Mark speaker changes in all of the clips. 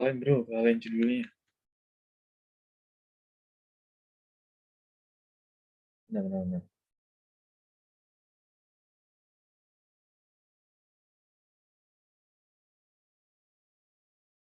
Speaker 1: Kalian bro, kalian judulnya. Benar.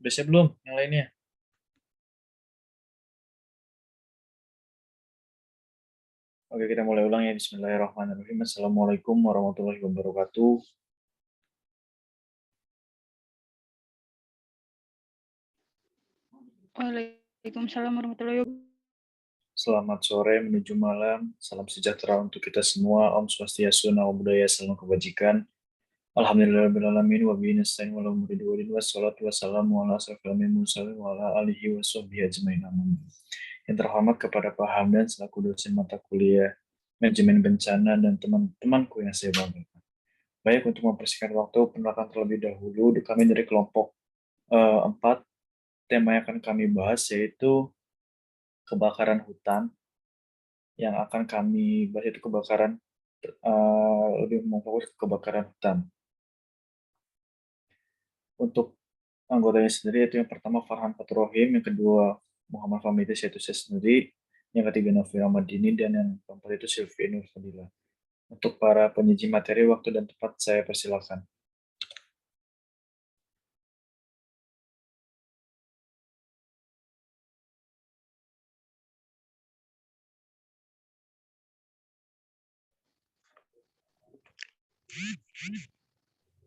Speaker 1: Udah siap belum yang lainnya? Oke, kita mulai ulang ya. Bismillahirrahmanirrahim. Assalamualaikum warahmatullahi wabarakatuh.
Speaker 2: Waalaikumsalam warahmatullahi wabarakatuh.
Speaker 1: Selamat sore menuju malam. Salam sejahtera untuk kita semua. Om Swastiastu, Namo Buddhaya, salam kebajikan. Alhamdulillahirrahmanirrahim. Wa bihi nasta'in wa la muridu wa wassalatu wassalamu ala asrofil anbiya'i wal mursalin wa ala alihi wa sahbihi ajmain. Amin. Yang terhormat kepada Pak Hamdan selaku dosen mata kuliah manajemen bencana dan teman-temanku yang saya banggakan. Baik, untuk mempersingkat waktu, perkenalkan terlebih dahulu, kami dari kelompok 4, tema yang akan kami bahas yaitu kebakaran hutan. Yang akan kami bahas itu kebakaran, lebih memfokus ke kebakaran hutan. Untuk anggotanya sendiri yaitu yang pertama Farhan Fatur Rahim, yang kedua Muhammad Fahmi yaitu saya sendiri, yang ketiga Novi Ramadini, dan yang keempat itu Sylvie Nur Fadila. Untuk para penyaji materi, waktu dan tempat saya persilakan.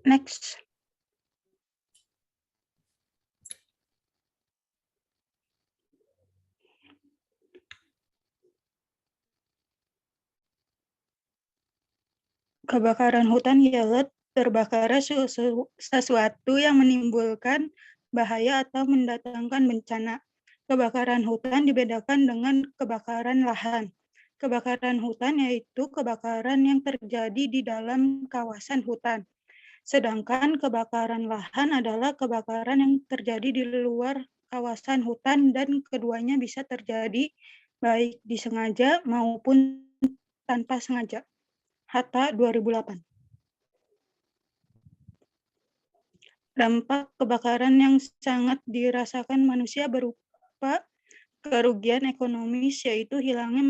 Speaker 2: Next. Kebakaran hutan ialah terbakarnya sesuatu yang menimbulkan bahaya atau mendatangkan bencana. Kebakaran hutan dibedakan dengan kebakaran lahan. Kebakaran hutan yaitu kebakaran yang terjadi di dalam kawasan hutan. Sedangkan kebakaran lahan adalah kebakaran yang terjadi di luar kawasan hutan dan keduanya bisa terjadi baik disengaja maupun tanpa sengaja. Hatta 2008. Dampak kebakaran yang sangat dirasakan manusia berupa kerugian ekonomis, yaitu hilangnya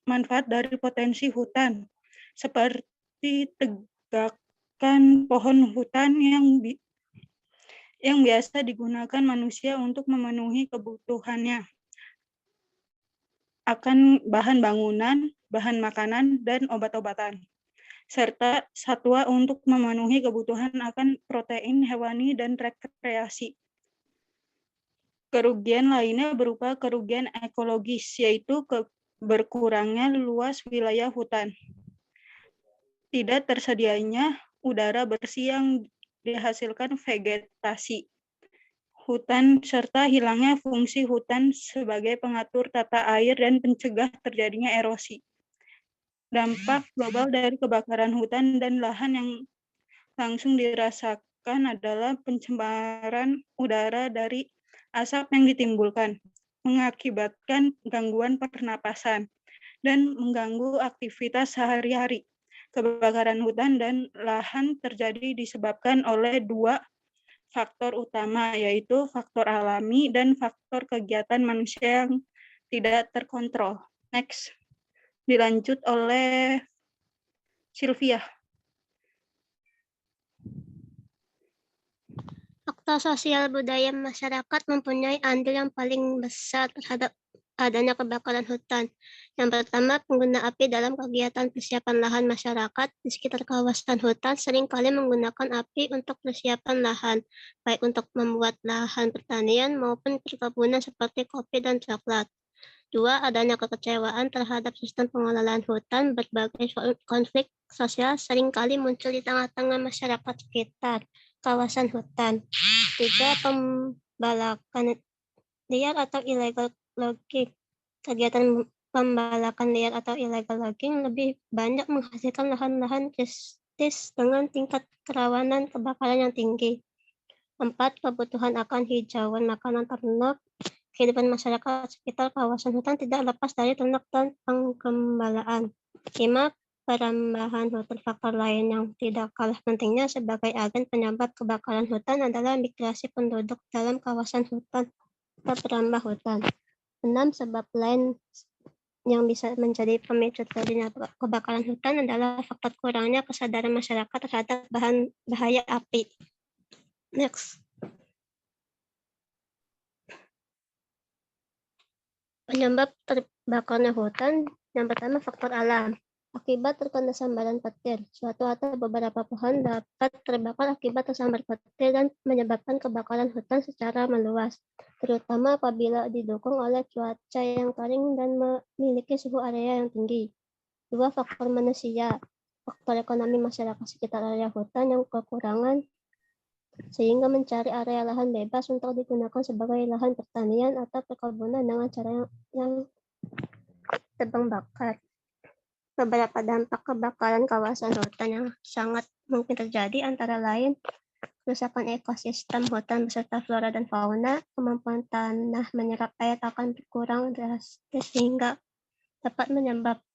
Speaker 2: manfaat dari potensi hutan, seperti tegakan pohon hutan yang biasa digunakan manusia untuk memenuhi kebutuhannya akan bahan bangunan, bahan makanan, dan obat-obatan, serta satwa untuk memenuhi kebutuhan akan protein hewani dan rekreasi. Kerugian lainnya berupa kerugian ekologis, yaitu berkurangnya luas wilayah hutan, tidak tersedianya udara bersih yang dihasilkan vegetasi hutan, serta hilangnya fungsi hutan sebagai pengatur tata air dan pencegah terjadinya erosi. Dampak global dari kebakaran hutan dan lahan yang langsung dirasakan adalah pencemaran udara dari asap yang ditimbulkan, mengakibatkan gangguan pernapasan, dan mengganggu aktivitas sehari-hari. Kebakaran hutan dan lahan terjadi disebabkan oleh dua faktor utama, yaitu faktor alami dan faktor kegiatan manusia yang tidak terkontrol. Next. Dilanjut oleh Sylvia.
Speaker 3: Faktor sosial budaya masyarakat mempunyai andil yang paling besar terhadap adanya kebakaran hutan. Yang pertama, pengguna api dalam kegiatan persiapan lahan masyarakat di sekitar kawasan hutan seringkali menggunakan api untuk persiapan lahan, baik untuk membuat lahan pertanian maupun perkebunan seperti kopi dan coklat. Dua, adanya kekecewaan terhadap sistem pengelolaan hutan. Berbagai konflik sosial seringkali muncul di tengah-tengah masyarakat sekitar kawasan hutan. Tiga, pembalakan liar atau illegal logging. Kegiatan pembalakan liar atau illegal logging lebih banyak menghasilkan lahan-lahan kritis dengan tingkat kerawanan kebakaran yang tinggi. Empat, kebutuhan akan hijauan makanan ternak. Kehidupan masyarakat sekitar kawasan hutan tidak lepas dari ternak dan penggembalaan. 5, Perambahan hutan. Faktor lain yang tidak kalah pentingnya sebagai agen penyebab kebakaran hutan adalah migrasi penduduk dalam kawasan hutan atau perambah hutan. 6. Sebab lain yang bisa menjadi pemicu terjadinya kebakaran hutan adalah faktor kurangnya kesadaran masyarakat terhadap bahaya api. Next. Penyebab terbakarnya hutan, yang pertama faktor alam. Akibat terkena sambaran petir, suatu atau beberapa pohon dapat terbakar akibat tersambar petir dan menyebabkan kebakaran hutan secara meluas, terutama apabila didukung oleh cuaca yang kering dan memiliki suhu area yang tinggi. 2. Faktor manusia. Faktor ekonomi masyarakat sekitar area hutan yang kekurangan sehingga mencari area lahan bebas untuk digunakan sebagai lahan pertanian atau perkebunan dengan cara yang tebang bakar. Beberapa dampak kebakaran kawasan hutan yang sangat mungkin terjadi antara lain kerusakan ekosistem hutan beserta flora dan fauna, kemampuan tanah menyerap air akan berkurang drastis sehingga dapat menyebabkan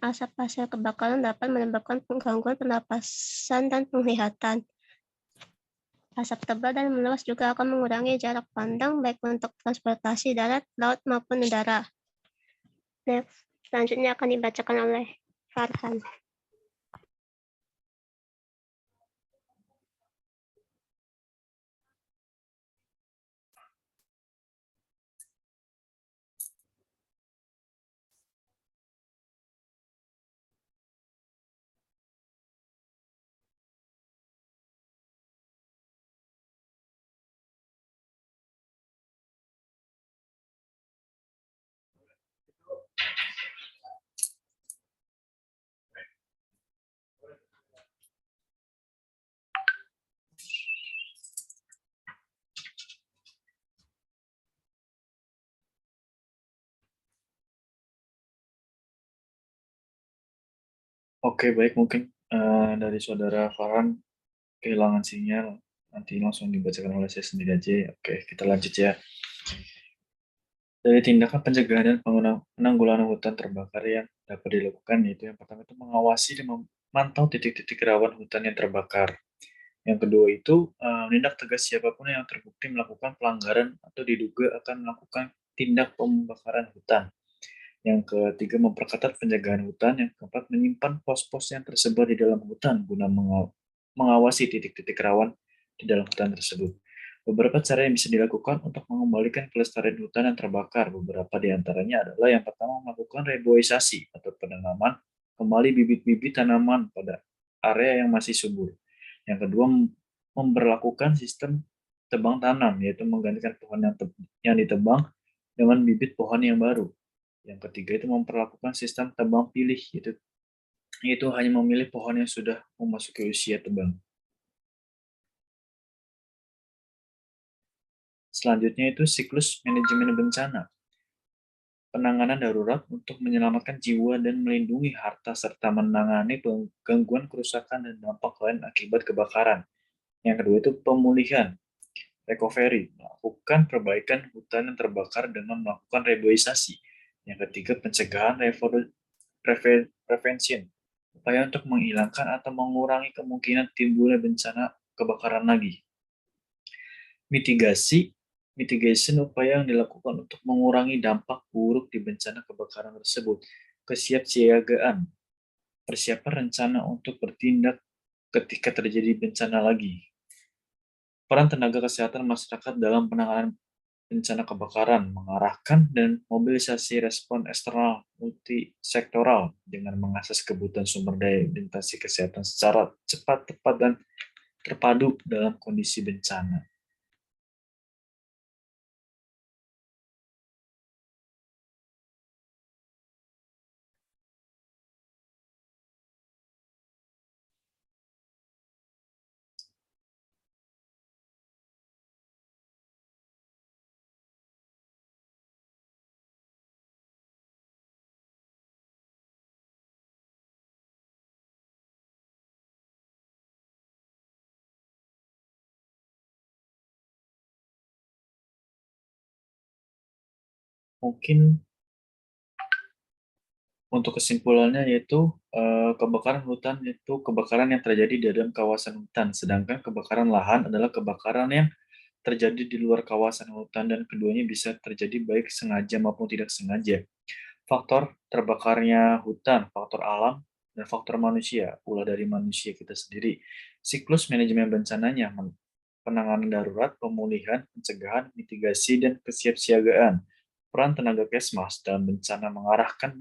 Speaker 3: asap hasil kebakaran dapat menyebabkan gangguan pernapasan dan penglihatan. Asap tebal dan meluas juga akan mengurangi jarak pandang baik untuk transportasi darat, laut maupun udara. Next, selanjutnya akan dibacakan oleh Farhan.
Speaker 1: Oke, baik, mungkin dari saudara Farhan kehilangan sinyal, nanti langsung dibacakan oleh saya sendiri aja. Oke, kita lanjut ya. Dari tindakan pencegahan dan penanggulangan hutan terbakar yang dapat dilakukan, yaitu yang pertama itu mengawasi dan memantau titik-titik rawan hutan yang terbakar. Yang kedua itu menindak tegas siapapun yang terbukti melakukan pelanggaran atau diduga akan melakukan tindak pembakaran hutan. Yang ketiga, memperketat penjagaan hutan. Yang keempat, menyimpan pos-pos yang tersebar di dalam hutan guna mengawasi titik-titik rawan di dalam hutan tersebut. Beberapa cara yang bisa dilakukan untuk mengembalikan kelestarian hutan yang terbakar. Beberapa di antaranya adalah yang pertama, melakukan reboisasi atau penanaman kembali bibit-bibit tanaman pada area yang masih subur. Yang kedua, memberlakukan sistem tebang tanam, yaitu menggantikan pohon yang ditebang dengan bibit pohon yang baru. Yang ketiga itu memperlakukan sistem tebang pilih, yaitu hanya memilih pohon yang sudah memasuki usia tebang. Selanjutnya itu siklus manajemen bencana. Penanganan darurat untuk menyelamatkan jiwa dan melindungi harta serta menangani gangguan kerusakan dan dampak lain akibat kebakaran. Yang kedua itu pemulihan, recovery, melakukan perbaikan hutan yang terbakar dengan melakukan reboisasi. Yang ketiga pencegahan, prevention, upaya untuk menghilangkan atau mengurangi kemungkinan timbulnya bencana kebakaran lagi. Mitigation, upaya yang dilakukan untuk mengurangi dampak buruk di bencana kebakaran tersebut. Kesiapsiagaan, persiapan rencana untuk bertindak ketika terjadi bencana lagi. Peran tenaga kesehatan masyarakat dalam penanganan bencana kebakaran, mengarahkan dan mobilisasi respon eksternal multisektoral dengan mengakses kebutuhan sumber daya investasi kesehatan secara cepat, tepat, dan terpadu dalam kondisi bencana. Mungkin Untuk kesimpulannya yaitu kebakaran hutan itu kebakaran yang terjadi di dalam kawasan hutan, sedangkan kebakaran lahan adalah kebakaran yang terjadi di luar kawasan hutan dan keduanya bisa terjadi baik sengaja maupun tidak sengaja. Faktor terbakarnya hutan, faktor alam, dan faktor manusia, ulah dari manusia kita sendiri. Siklus manajemen bencananya, penanganan darurat, pemulihan, pencegahan, mitigasi, dan kesiapsiagaan. Peran tenaga Kesmas dalam bencana mengarahkan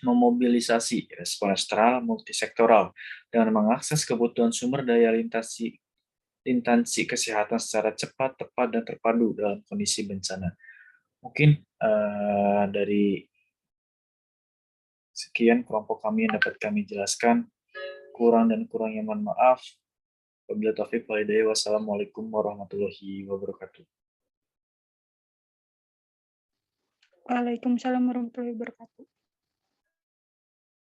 Speaker 1: memobilisasi respon sektoral multisektoral dengan mengakses kebutuhan sumber daya lintansi kesehatan secara cepat, tepat, dan terpadu dalam kondisi bencana. Mungkin dari sekian kelompok kami yang dapat kami jelaskan. Kurang dan kurangnya mohon maaf. Wabillahi taufiq wal hidayah. Wassalamualaikum warahmatullahi wabarakatuh.
Speaker 2: Waalaikumsalam warahmatullahi wabarakatuh.